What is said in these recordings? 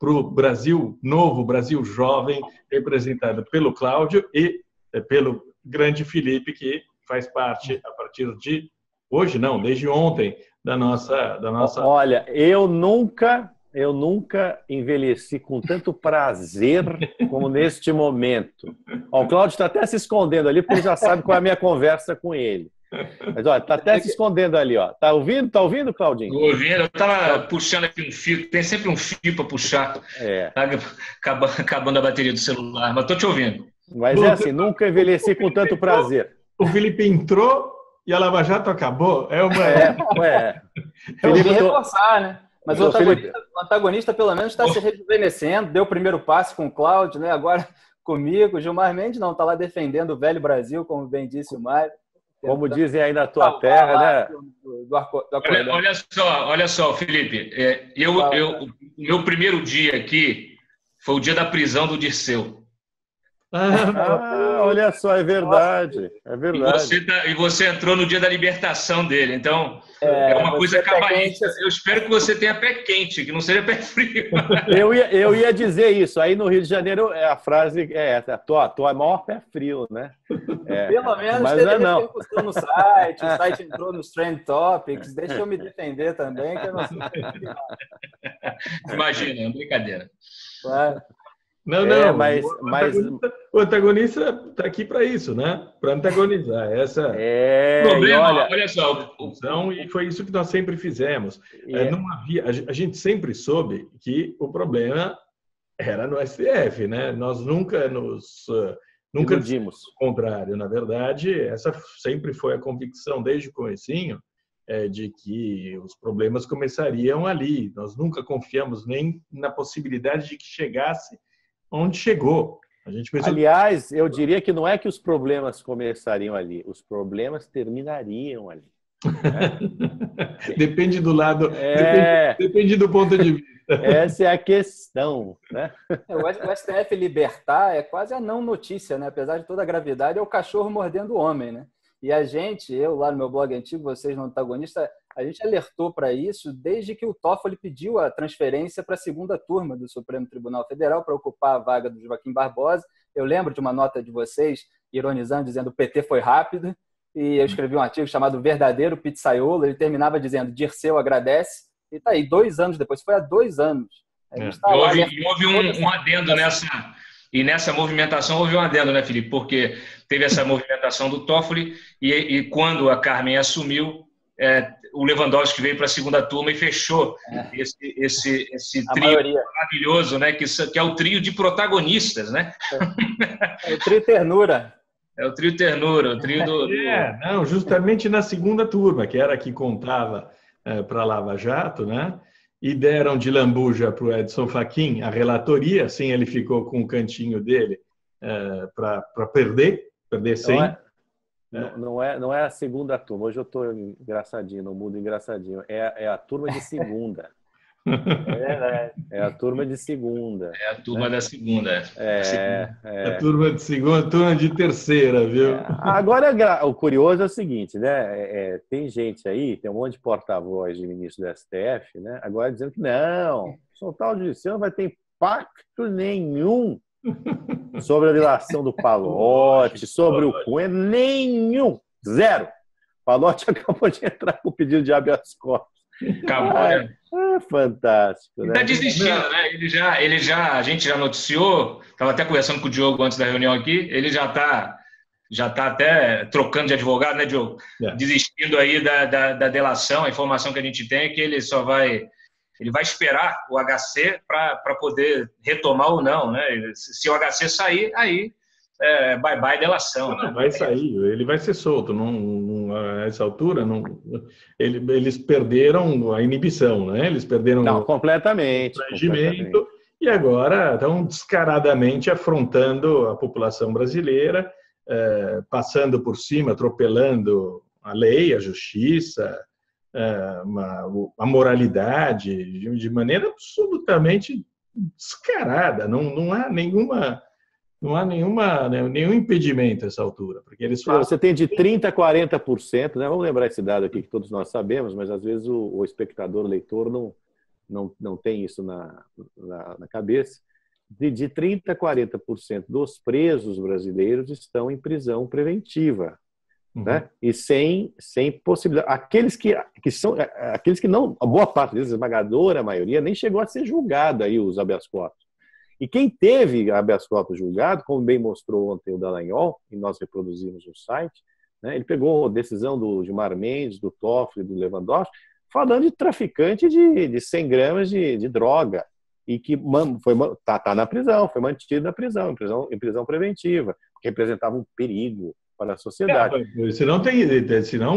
para o Brasil novo, Brasil jovem, representado pelo Cláudio e pelo grande Felipe, que faz parte, a partir de hoje, não, desde ontem, da nossa... Olha, eu nunca envelheci com tanto prazer como neste momento. Ó, o Cláudio está até se escondendo ali, porque ele já sabe qual é a minha conversa com ele. Mas olha, está até se escondendo ali, ó. Tá ouvindo, Claudinho? Estou ouvindo, eu estava puxando aqui um fio, tem sempre um fio para puxar, tá acabando a bateria do celular, mas estou te ouvindo. Mas é assim, nunca envelheci com tanto prazer. O Felipe entrou e a Lava Jato acabou? Felipe reforçar, né? Mas o antagonista, pelo menos, está se rejuvenescendo, deu o primeiro passo com o Cláudio, né? Agora comigo. Gilmar Mendes não, está lá defendendo o velho Brasil, como bem disse o Mário. Como dizem aí na tua terra, né? Olha só, Felipe. O meu primeiro dia aqui foi o dia da prisão do Dirceu. Olha só, é verdade. É verdade. E você entrou no dia da libertação dele. Então, é uma coisa cabalista. Eu espero que você tenha pé quente, que não seja pé frio. Eu ia dizer isso. Aí no Rio de Janeiro a frase é essa: tua é maior pé frio, né? Pelo menos teve repercussão no site. O site entrou nos Trend Topics. Deixa eu me defender também, que eu não sei. Imagina, é uma brincadeira. Claro. Não, mas o antagonista está aqui para isso, né? Para antagonizar. Problema, olha só. E foi isso que nós sempre fizemos. A gente sempre soube que o problema era no STF, né? Nós nunca iludimos. O contrário. Na verdade, essa sempre foi a convicção desde o comecinho, de que os problemas começariam ali. Nós nunca confiamos nem na possibilidade de que chegasse onde chegou. Aliás, eu diria que não é que os problemas começariam ali, os problemas terminariam ali. Né? Depende do lado, depende do ponto de vista. Essa é a questão. Né? O STF libertar é quase a não notícia, né? Apesar de toda a gravidade, é o cachorro mordendo o homem, né? E eu lá no meu blog antigo, vocês no Antagonista, a gente alertou para isso desde que o Toffoli pediu a transferência para a segunda turma do Supremo Tribunal Federal para ocupar a vaga do Joaquim Barbosa. Eu lembro de uma nota de vocês, ironizando, dizendo que o PT foi rápido, e eu escrevi um artigo chamado Verdadeiro Pizzaiolo, ele terminava dizendo, Dirceu agradece, e tá aí, 2 anos depois, foi há 2 anos. Houve um adendo nessa... E nessa movimentação houve um adendo, né, Felipe? Porque teve essa movimentação do Toffoli e quando a Carmen assumiu, o Lewandowski veio para a segunda turma e fechou esse trio maravilhoso, né? Que é o trio de protagonistas, né? É o trio ternura. É o trio ternura, o trio do... Não, justamente na segunda turma, que era a que contava para a Lava Jato, né? E deram de lambuja para o Edson Fachin a relatoria, assim ele ficou com o cantinho dele para perder 100. Não é a segunda turma. Hoje eu estou engraçadinho, no mundo engraçadinho. É a turma de segunda. É a turma de segunda. É a turma da segunda. A turma de segunda, a turma de terceira, viu? Agora, o curioso é o seguinte, né? Tem gente aí, tem um monte de porta-voz de ministro do STF, né? Agora dizendo que não, soltar o judiciário não vai ter impacto nenhum sobre a delação do Palotti, sobre o Cunha, nenhum, zero. Palotti acabou de entrar com o pedido de habeas corpus. Acabou, né? Fantástico. Ele está desistindo, né? A gente já noticiou, estava até conversando com o Diogo antes da reunião aqui, ele já está até trocando de advogado, né, Diogo? Desistindo aí da delação. A informação que a gente tem é que ele vai esperar o HC para poder retomar ou não, né? Se o HC sair, aí bye-bye delação. Não, vai sair, ele vai ser solto. A essa altura, eles perderam a inibição, né? Eles perderam completamente, o regimento e agora estão descaradamente afrontando a população brasileira, passando por cima, atropelando a lei, a justiça, a moralidade, de maneira absolutamente descarada. Não há nenhum impedimento a essa altura. Porque eles falam... Você tem de 30% a 40%, né? Vamos lembrar esse dado aqui que todos nós sabemos, mas às vezes o espectador, o leitor, não tem isso na cabeça, de 30% a 40% dos presos brasileiros estão em prisão preventiva. Né? E sem possibilidade. Aqueles que não, a boa parte deles, a esmagadora maioria, nem chegou a ser julgado aí, os habeas corpus. E quem teve habeas corpus julgado, como bem mostrou ontem o Dallagnol, e nós reproduzimos no site, né? Ele pegou a decisão do Gilmar Mendes, do Toffoli, do Lewandowski, falando de traficante de 100 gramas de droga, e que tá na prisão, foi mantido na prisão, em prisão preventiva, porque representava um perigo para a sociedade. Senão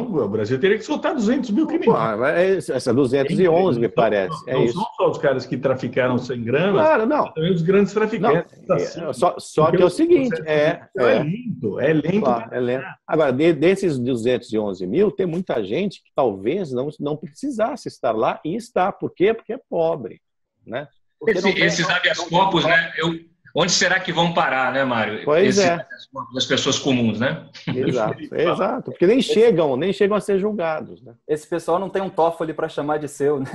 o Brasil teria que soltar 200 mil criminosos. Essa 211, me parece. Não são só os caras que traficaram 100 gramas, claro, não. Também os grandes traficantes. Só que é o seguinte, é lento. Claro, é lento. Agora, desses 211 mil, tem muita gente que talvez não precisasse estar lá e está. Por quê? Porque é pobre. Né? Esses habeas corpus, né? Onde será que vão parar, né, Mário? Pois das pessoas comuns, né? Exato. Porque nem chegam a ser julgados. Né? Esse pessoal não tem um Toffoli para chamar de seu, né?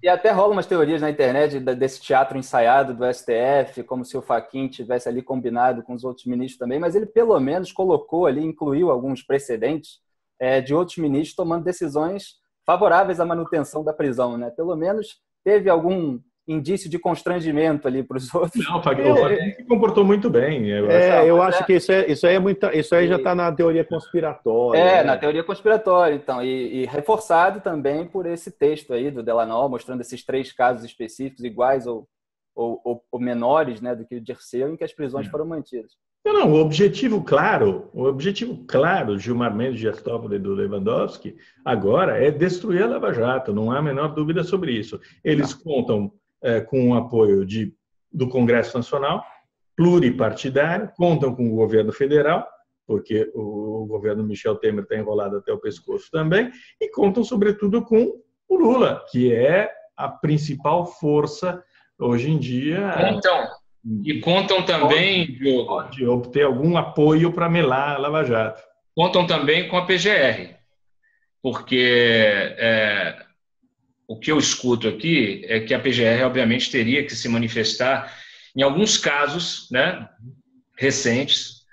E até rolam umas teorias na internet desse teatro ensaiado do STF, como se o Fachin tivesse ali combinado com os outros ministros também, mas ele pelo menos colocou ali, incluiu alguns precedentes de outros ministros tomando decisões favoráveis à manutenção da prisão, né? Pelo menos teve algum indício de constrangimento ali para os outros. Não, o Fachin se comportou muito bem. Eu acho que isso aí já está na teoria conspiratória. Na teoria conspiratória, então. E reforçado também por esse texto aí do Dallagnol, mostrando esses 3 casos específicos, iguais ou menores, né, do que o Dirceu, em que as prisões foram mantidas. Não, o objetivo claro de Gilmar Mendes, Dias Toffoli e do Lewandowski agora é destruir a Lava Jato, não há a menor dúvida sobre isso. Eles contam com o apoio do Congresso Nacional, pluripartidário, contam com o governo federal, porque o governo Michel Temer está enrolado até o pescoço também, e contam, sobretudo, com o Lula, que é a principal força hoje em dia. Contam também, Diogo, de obter algum apoio para melar a Lava Jato. Contam também com a PGR, porque o que eu escuto aqui é que a PGR, obviamente, teria que se manifestar em alguns casos, né, recentes,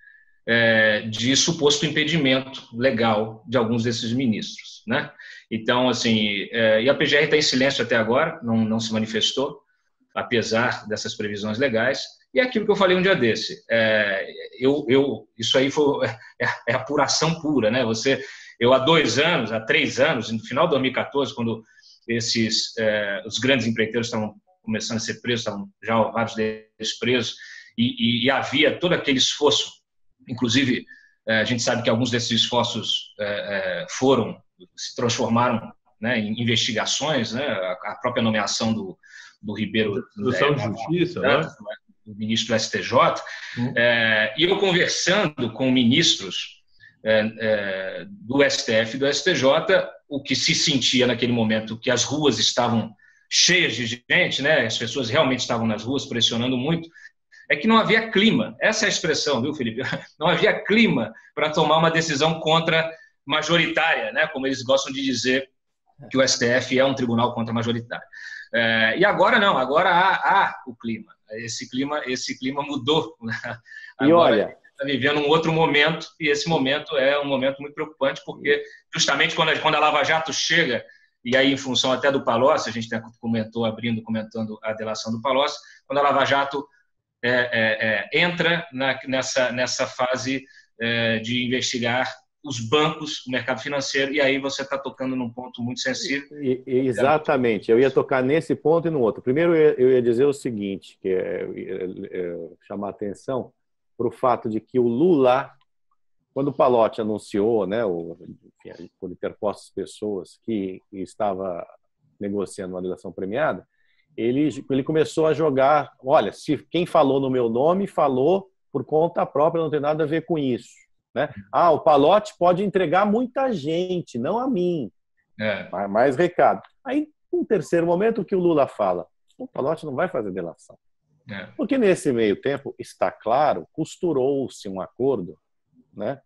de suposto impedimento legal de alguns desses ministros. Né? Então, assim, e a PGR está em silêncio até agora, não se manifestou, apesar dessas previsões legais. E é aquilo que eu falei um dia desse. Isso aí é apuração pura. Né? Eu, há 2 anos, há 3 anos, no final de 2014, quando os grandes empreiteiros estavam começando a ser presos, estavam já vários deles presos, e havia todo aquele esforço. Inclusive, a gente sabe que alguns desses esforços se transformaram, né, em investigações, né, a própria nomeação do Ribeiro, do Justiça, do ministro do STJ, e eu conversando com ministros do STF e do STJ, o que se sentia naquele momento, que as ruas estavam cheias de gente, né? As pessoas realmente estavam nas ruas pressionando muito, é que não havia clima. Essa é a expressão, viu, Felipe? Não havia clima para tomar uma decisão contra-majoritária, né? Como eles gostam de dizer que o STF é um tribunal contra-majoritário. E agora não, agora há o clima. Esse clima mudou. Agora, e olha, está vivendo um outro momento, e esse momento é um momento muito preocupante, porque justamente quando a Lava Jato chega, e aí em função até do Palocci, a gente comentando a delação do Palocci, quando a Lava Jato entra nessa fase de investigar os bancos, o mercado financeiro, e aí você está tocando num ponto muito sensível. Exatamente, eu ia tocar nesse ponto e no outro. Primeiro, eu ia dizer o seguinte, que chamar a atenção para o fato de que o Lula, quando o Palocci anunciou, né, por interpostas pessoas, que estava negociando uma delação premiada, ele começou a jogar, olha, se quem falou no meu nome falou por conta própria, não tem nada a ver com isso. Né? O Palocci pode entregar muita gente, não a mim. Mais recado. Aí, num terceiro momento, o que o Lula fala? O Palocci não vai fazer delação. Porque nesse meio tempo, está claro, costurou-se um acordo, né,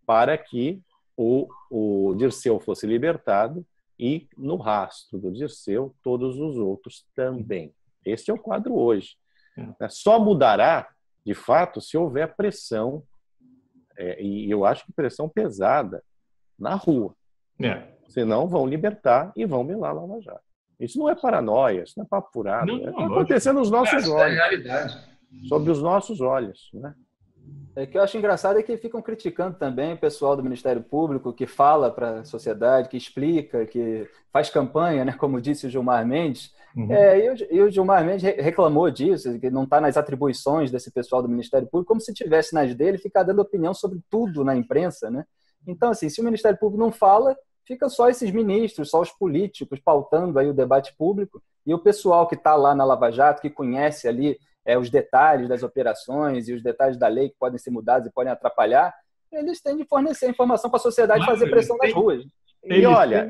para que o Dirceu fosse libertado e no rastro do Dirceu, todos os outros também. Este é o quadro hoje. Só mudará, de fato, se houver pressão, e eu acho que pressão pesada, na rua. Senão vão libertar e vão melar a Lava Jato. Isso não é paranoia, isso não é papo furado. Está acontecendo nos nossos olhos. É a realidade. Sobre os nossos olhos, né? O que eu acho engraçado é que ficam criticando também o pessoal do Ministério Público, que fala para a sociedade, que explica, que faz campanha, né, como disse o Gilmar Mendes. E o Gilmar Mendes reclamou disso, que não está nas atribuições desse pessoal do Ministério Público, como se tivesse nas dele ficar dando opinião sobre tudo na imprensa, né? Então, assim, se o Ministério Público não fala, fica só esses ministros, só os políticos pautando aí o debate público, e o pessoal que está lá na Lava Jato, que conhece ali os detalhes das operações e os detalhes da lei que podem ser mudados e podem atrapalhar, eles têm de fornecer informação para a sociedade e fazer pressão nas ruas. E olha...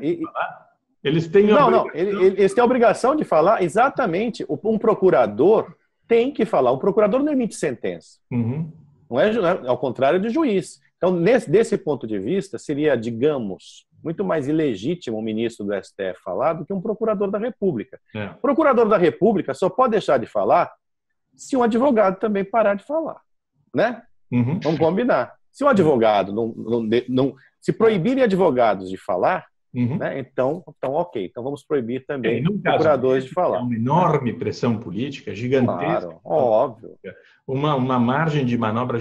Eles têm eles têm a obrigação de falar exatamente. Um procurador tem que falar. O procurador não emite sentença. Não é ao contrário do juiz. Então, desse ponto de vista, seria, digamos, muito mais ilegítimo um ministro do STF falar do que um procurador da República. O procurador da República só pode deixar de falar se um advogado também parar de falar, né? Vamos combinar. Se um advogado se proibirem advogados de falar, né? Então, ok. Então vamos proibir também procuradores de falar. É uma enorme pressão política, gigantesca. Claro, óbvio. Uma margem de manobra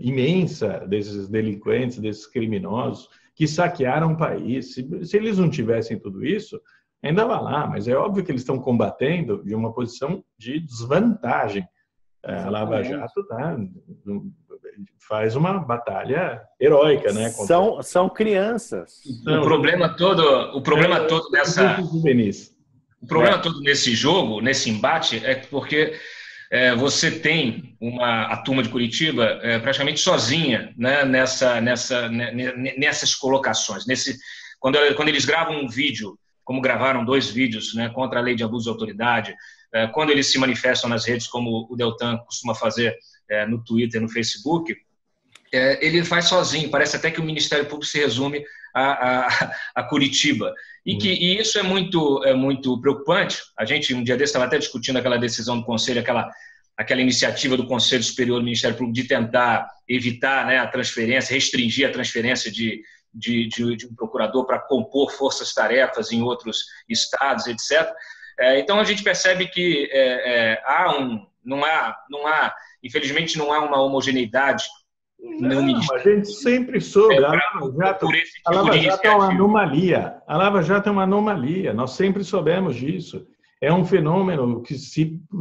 imensa desses delinquentes, desses criminosos que saquearam o país. Se eles não tivessem tudo isso, ainda vai lá, mas é óbvio que eles estão combatendo de uma posição de desvantagem. A Lava Jato faz uma batalha heróica, né? São crianças. O problema todo nesse jogo, nesse embate, é porque você tem a turma de Curitiba praticamente sozinha, né, nessas colocações. Quando eles gravam um vídeo, como gravaram 2 vídeos, né, contra a lei de abuso de autoridade, quando eles se manifestam nas redes, como o Deltan costuma fazer no Twitter, no Facebook, ele faz sozinho. Parece até que o Ministério Público se resume a Curitiba. E isso é muito preocupante. A gente, um dia desse, estava até discutindo aquela decisão do Conselho, aquela iniciativa do Conselho Superior do Ministério Público de tentar evitar, né, a transferência, restringir a transferência de um procurador para compor forças-tarefas em outros estados, etc. Então, a gente percebe que infelizmente, não há uma homogeneidade. A gente sempre soube. A Lava Jato é uma anomalia. A Lava Jato é uma anomalia. Nós sempre soubemos disso. É um fenômeno que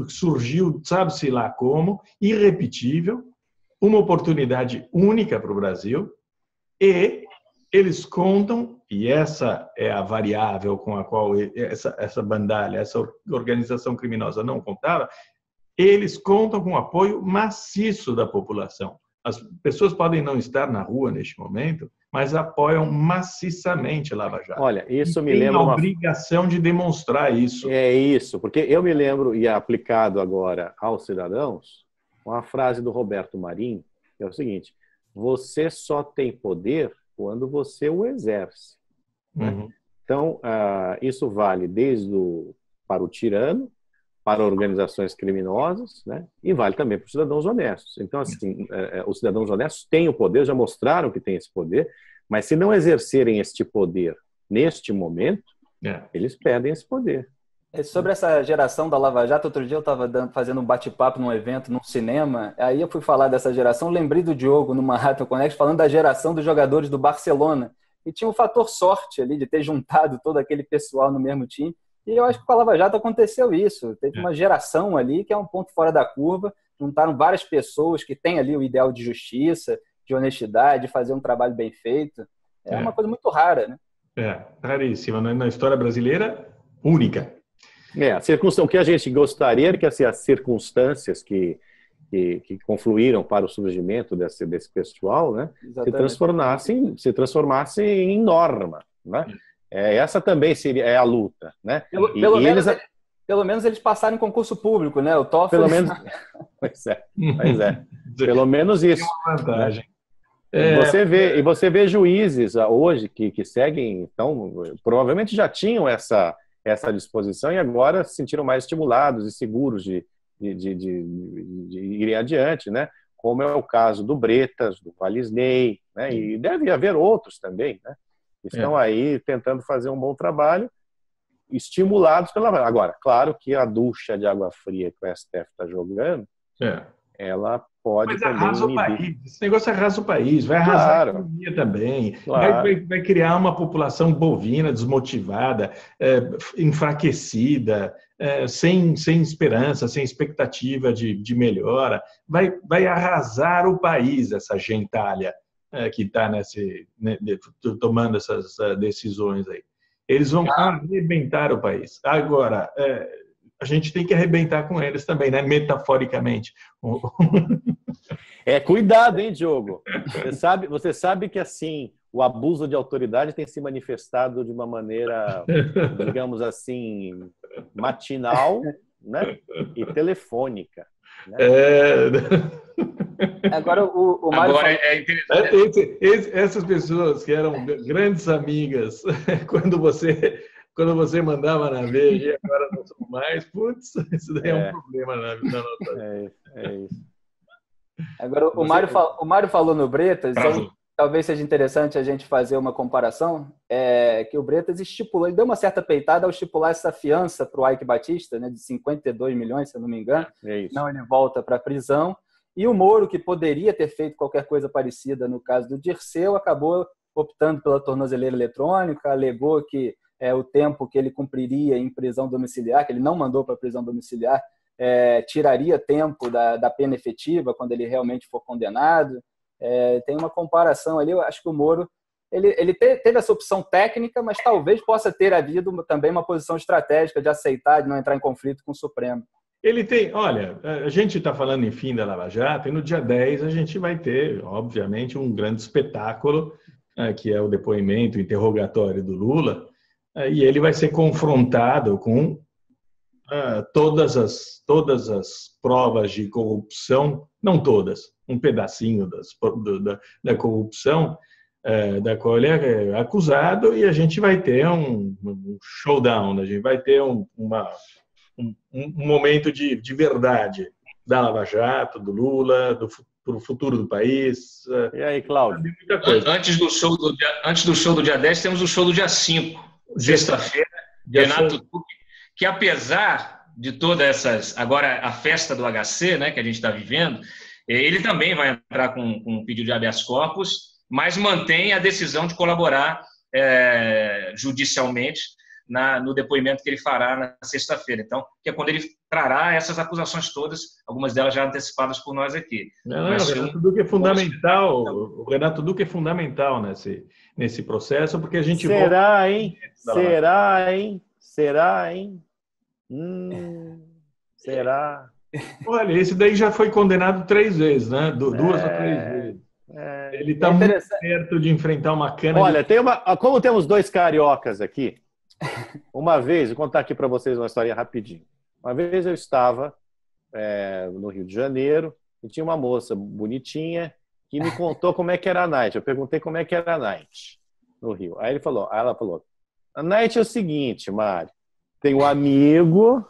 surgiu, sabe-se lá como, irrepetível, uma oportunidade única para o Brasil, e eles contam, e essa é a variável com a qual essa bandalha, essa organização criminosa não contava, eles contam com o apoio maciço da população. As pessoas podem não estar na rua neste momento, mas apoiam maciçamente a Lava Jato. Olha, isso me lembra uma obrigação de demonstrar isso. É isso, porque eu me lembro, e é aplicado agora aos cidadãos, uma frase do Roberto Marinho, que é o seguinte: você só tem poder quando você o exerce. Né? Então, isso vale para o tirano, para organizações criminosas, né? E vale também para os cidadãos honestos. Então, assim, os cidadãos honestos têm o poder, já mostraram que têm esse poder, mas se não exercerem este poder neste momento, eles perdem esse poder. Sobre essa geração da Lava Jato, outro dia eu estava fazendo um bate-papo num evento, num cinema, aí eu fui falar dessa geração, lembrei do Diogo no Manhattan Connect, falando da geração dos jogadores do Barcelona, e tinha um fator sorte ali, de ter juntado todo aquele pessoal no mesmo time. E eu acho que com a Lava Jato aconteceu isso. Teve uma geração ali que é um ponto fora da curva. Juntaram várias pessoas que têm ali o ideal de justiça, de honestidade, de fazer um trabalho bem feito. É uma coisa muito rara, né? Raríssima. Na história brasileira, única. O que a gente gostaria é que as circunstâncias que confluíram para o surgimento desse pessoal, né, se transformassem em norma, né? Essa também seria a luta, né? Pelo menos eles passaram em concurso público, né? O TOEFL. Pelo menos, pois é. Pelo menos isso. É uma vantagem. E você vê juízes hoje que seguem, então, provavelmente já tinham essa disposição e agora se sentiram mais estimulados e seguros de irem adiante, né? Como é o caso do Bretas, do Valisney, né? E deve haver outros também, né? Estão aí tentando fazer um bom trabalho, estimulados pela... Agora, claro que a ducha de água fria que o STF está jogando, ela pode Mas também arrasa o país. Esse negócio arrasa o país, vai arrasar a economia também. Vai criar uma população bovina desmotivada, enfraquecida, sem esperança, sem expectativa de melhora. Vai arrasar o país, essa gentalha que está tomando essas decisões aí. Eles vão arrebentar o país. Agora, a gente tem que arrebentar com eles também, né? Metaforicamente. Cuidado, hein, Diogo? Você sabe que, assim, o abuso de autoridade tem se manifestado de uma maneira, digamos assim, matinal, né? E telefônica. Né? Agora, o Mário Agora é interessante. Essas pessoas que eram grandes amigas, quando você mandava na Veja e agora não são mais, putz, isso daí é um problema na nossa vida. É isso. Agora, o Mário falou no Bretas, talvez seja interessante a gente fazer uma comparação, que o Bretas estipulou, ele deu uma certa peitada ao estipular essa fiança para o Eike Batista, né, de 52 milhões, se eu não me engano. Não, ele volta para a prisão. E o Moro, que poderia ter feito qualquer coisa parecida no caso do Dirceu, acabou optando pela tornozeleira eletrônica, alegou que o tempo que ele cumpriria em prisão domiciliar, que ele não mandou para prisão domiciliar, tiraria tempo da pena efetiva quando ele realmente for condenado. Tem uma comparação ali, eu acho que o Moro ele teve essa opção técnica, mas talvez possa ter havido também uma posição estratégica de aceitar, de não entrar em conflito com o Supremo. Ele tem, olha, a gente está falando em fim da Lava Jato e no dia 10 a gente vai ter, obviamente, um grande espetáculo, que é o depoimento, o interrogatório do Lula, e ele vai ser confrontado com todas as provas de corrupção, não todas, um pedacinho da corrupção da qual ele é acusado, e a gente vai ter um showdown, a gente vai ter um momento de verdade da Lava Jato, do Lula, do futuro do país. E aí, Cláudio? Antes do show do dia 10, temos o show do dia 5, sexta-feira, Renato Duque, que apesar de todas essas... Agora, a festa do HC, né, que a gente está vivendo, ele também vai entrar com um pedido de habeas corpus, mas mantém a decisão de colaborar judicialmente no depoimento que ele fará na sexta-feira. Então, que é quando ele trará essas acusações todas, algumas delas já antecipadas por nós aqui. O Renato Duque é fundamental. O Renato Duque é fundamental nesse processo, porque a gente Será, hein? Será? Olha, esse daí já foi condenado 3 vezes, né? 2 ou 3 vezes. Ele está muito perto de enfrentar uma cana. Olha, como temos 2 cariocas aqui, uma vez, vou contar aqui para vocês uma história rapidinho. Uma vez eu estava no Rio de Janeiro e tinha uma moça bonitinha que me contou como é que era a night. Eu perguntei como é que era a night no Rio. Aí ela falou, a night é o seguinte, Mário, tem um amigo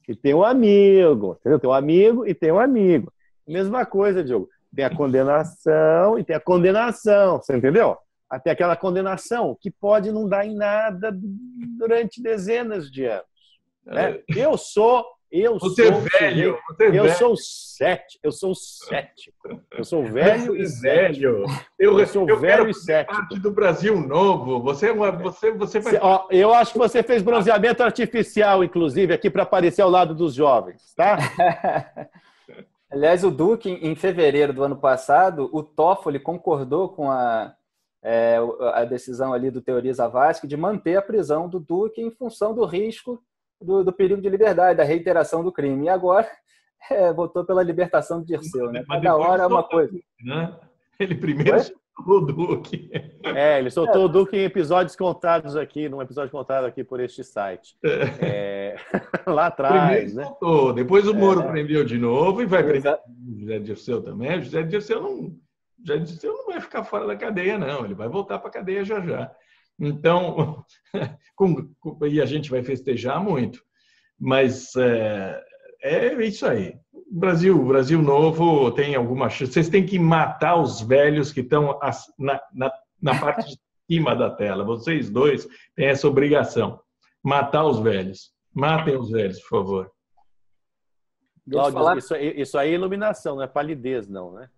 e tem um amigo, entendeu? Tem um amigo e tem um amigo. Mesma coisa, Diogo. Tem a condenação e tem a condenação, você entendeu? Até aquela condenação que pode não dar em nada durante dezenas de anos. Né? Eu sou velho. Eu sou cético. Eu sou velho e cético. Eu sou velho e cético. Parte do Brasil Novo. Você vai... Eu acho que você fez bronzeamento artificial, inclusive, aqui para aparecer ao lado dos jovens, tá? Aliás, o Duque, em fevereiro do ano passado, o Toffoli concordou com a decisão ali do Teori Zavascki de manter a prisão do Duque em função do risco do perigo de liberdade, da reiteração do crime. E agora votou pela libertação do Dirceu. Né? Cada hora é uma coisa. Né? Ele primeiro soltou o Duque. Ele soltou o Duque em episódios contados aqui, num episódio contado aqui por este site. Lá atrás. Né? Depois o Moro prendeu de novo e vai prender o José Dirceu também. O José Dirceu já disse que não vai ficar fora da cadeia, não. Ele vai voltar para a cadeia já já. Então, e a gente vai festejar muito. Mas é isso aí. O Brasil novo tem alguma chance. Vocês têm que matar os velhos que estão na parte de cima da tela. Vocês dois têm essa obrigação. Matar os velhos. Matem os velhos, por favor. Cláudio, isso aí é iluminação, não é palidez, não, né?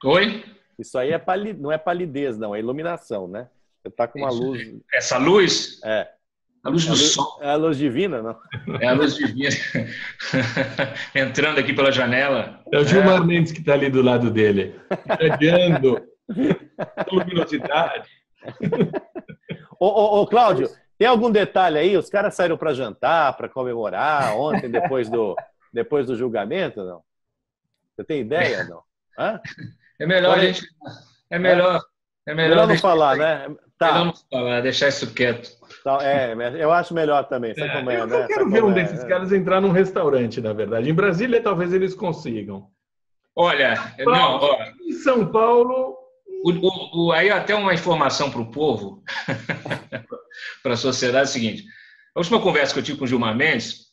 Oi? Isso aí não é palidez, não, é iluminação, né? Você está com uma luz... Essa luz? É. A luz do sol. É a luz divina, não? É a luz divina. Entrando aqui pela janela. É o Gilmar Mendes que está ali do lado dele. Olhando. Luminosidade. Ô, Cláudio, tem algum detalhe aí? Os caras saíram para jantar, para comemorar ontem, depois do julgamento, não? Você tem ideia, não? Hã? É melhor a gente... É melhor não falar, né? Tá. Melhor não falar, deixar isso quieto. Eu acho melhor também. Eu quero ver desses caras entrar num restaurante, na verdade. Em Brasília, talvez eles consigam. Olha, em São Paulo... Aí até uma informação para o povo, para a sociedade, é o seguinte. A última conversa que eu tive com o Gilmar Mendes,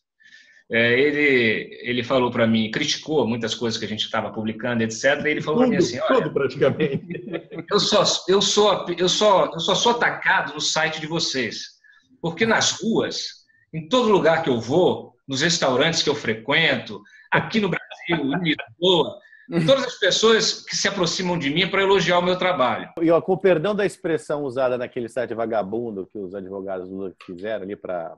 ele falou para mim, criticou muitas coisas que a gente estava publicando, etc. E ele falou para mim assim, olha, tudo praticamente. Eu só sou atacado no site de vocês, porque nas ruas, em todo lugar que eu vou, nos restaurantes que eu frequento, aqui no Brasil, em Lisboa, todas as pessoas que se aproximam de mim para elogiar o meu trabalho. E com o perdão da expressão usada naquele site vagabundo que os advogados fizeram ali para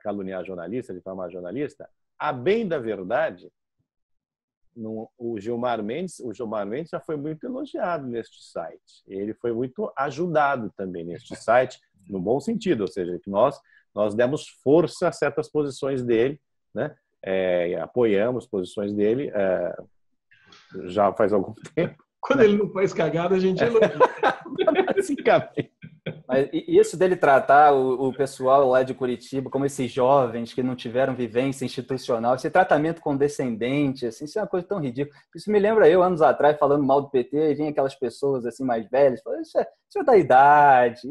caluniar jornalista, difamar jornalista, a bem da verdade, o Gilmar Mendes já foi muito elogiado neste site. Ele foi muito ajudado também neste site, no bom sentido, ou seja, que nós demos força a certas posições dele, né? Apoiamos posições dele já faz algum tempo. Quando ele não faz cagada, a gente elogia. Basicamente. Mas isso dele tratar o pessoal lá de Curitiba como esses jovens que não tiveram vivência institucional, esse tratamento condescendente, assim, isso é uma coisa tão ridícula. Isso me lembra eu, anos atrás, falando mal do PT, e vinha aquelas pessoas assim mais velhas, falando, isso é da idade.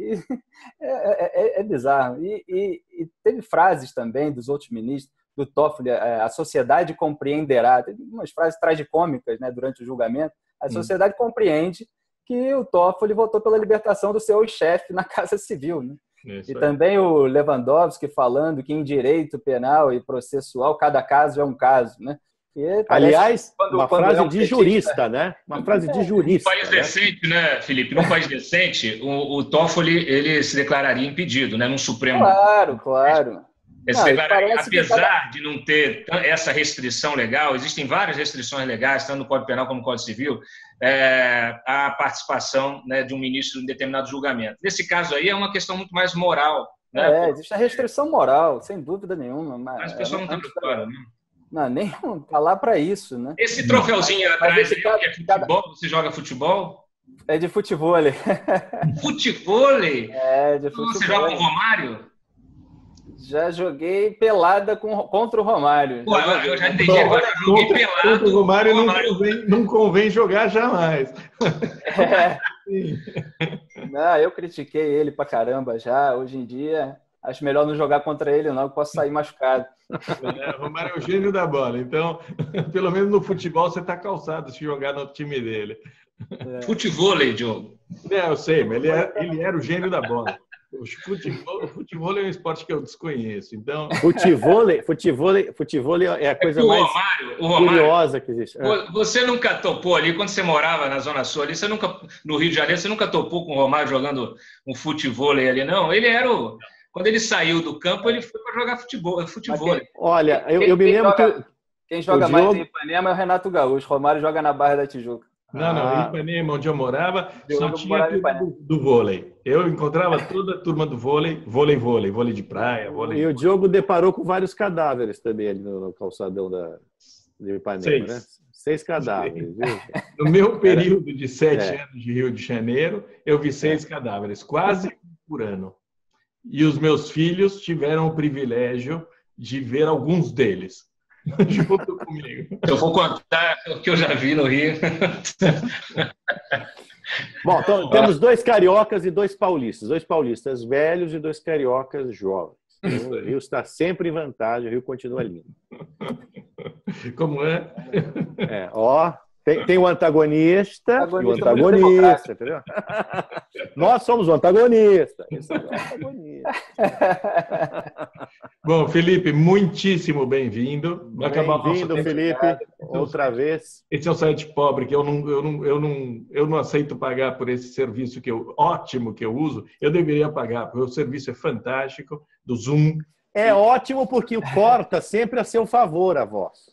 É bizarro. E teve frases também dos outros ministros, do Toffoli, a sociedade compreenderá. Teve umas frases tragicômicas, né, durante o julgamento. A sociedade compreende que o Toffoli votou pela libertação do seu chefe na Casa Civil, né? E também o Lewandowski falando que em direito penal e processual cada caso é um caso, né? Aliás, uma frase de jurista, né? Uma frase de jurista. Num país decente, né, Felipe? Num país decente, o Toffoli ele se declararia impedido, né? Num Supremo. Claro. Apesar de não ter essa restrição legal, existem várias restrições legais, tanto no Código Penal como no Código Civil, a participação, né, de um ministro em determinado julgamento. Nesse caso aí é uma questão muito mais moral. Né? Existe a restrição moral, sem dúvida nenhuma. Mas as pessoas não estão preocupadas, né? Não, nem tá lá para isso, né? Esse troféuzinho atrás aí, é futebol? Você joga futebol? É de futevôlei. Futevôlei? É, de futevôlei. Você joga com o Romário? Já joguei pelada contra o Romário. Pô, eu já entendi, agora eu joguei pelada. Contra o Romário não convém jogar jamais. Não, eu critiquei ele pra caramba já. Hoje em dia, acho melhor não jogar contra ele, não, que posso sair machucado. O Romário é o gênio da bola. Então, pelo menos no futebol, você está calçado se jogar no time dele. Futevôlei, Diogo. Eu sei, mas ele era o gênio da bola. O futebol é um esporte que eu desconheço, então... Futevôlei é a coisa mais curiosa que existe. Você nunca topou ali, quando você morava na Zona Sul ali, no Rio de Janeiro, você nunca topou com o Romário jogando um futevôlei ali, não? Ele era quando ele saiu do campo, ele foi para jogar futevôlei. Olha, eu me lembro que... Quem joga mais em Ipanema é o Renato Gaúcho. Romário joga na Barra da Tijuca. Não, em Ipanema, onde eu morava, só tinha do vôlei. Eu encontrava toda a turma do vôlei de praia, vôlei. E o Diogo deparou com vários cadáveres também ali no calçadão de Ipanema, né? 6 cadáveres, viu? No meu período de 7 anos de Rio de Janeiro, eu vi 6 cadáveres, quase por ano. E os meus filhos tiveram o privilégio de ver alguns deles, junto comigo. Se eu for contar o que eu já vi no Rio. Bom, então, temos 2 cariocas e 2 paulistas. 2 paulistas velhos e 2 cariocas jovens. O Rio está sempre em vantagem, o Rio continua lindo. Como é? Ó, tem o antagonista e o Antagonista antagonista, entendeu? Nós somos o antagonista. Esse é o antagonista. Bom, Felipe, muitíssimo bem-vindo. Bem-vindo, Felipe, outra vez. Esse é um site pobre que eu não aceito pagar por esse serviço ótimo que eu uso. Eu deveria pagar, porque o serviço é fantástico, do Zoom. É ótimo porque corta sempre a seu favor a voz.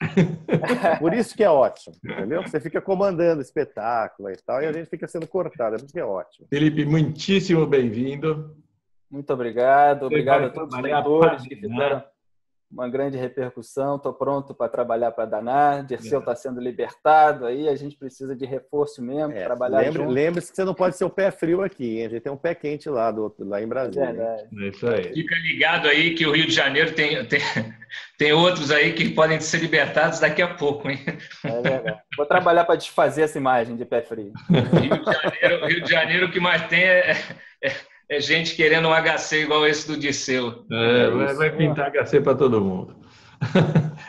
Por isso que é ótimo, entendeu? Você fica comandando o espetáculo e tal, e a gente fica sendo cortado, é por isso que é ótimo. Felipe, muitíssimo bem-vindo. Muito obrigado. Obrigado a todos os leitores que fizeram uma grande repercussão. Estou pronto para trabalhar para danar. Dirceu está sendo libertado aí. A gente precisa de reforço mesmo, trabalhar junto. Lembre-se que você não pode ser o pé frio aqui, hein? A gente tem um pé quente lá em Brasília. É isso aí. Fica ligado aí que o Rio de Janeiro tem outros aí que podem ser libertados daqui a pouco, hein? É verdade. Vou trabalhar para desfazer essa imagem de pé frio. Rio de Janeiro, o que mais tem é gente querendo um HC igual esse do Dirceu. Vai pintar HC para todo mundo.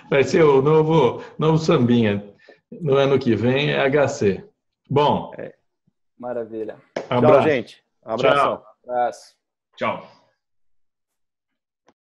Vai ser o novo sambinha. No ano que vem é HC. Bom. Maravilha. Abraço. Tchau, gente. Um abração. Abraço. Tchau.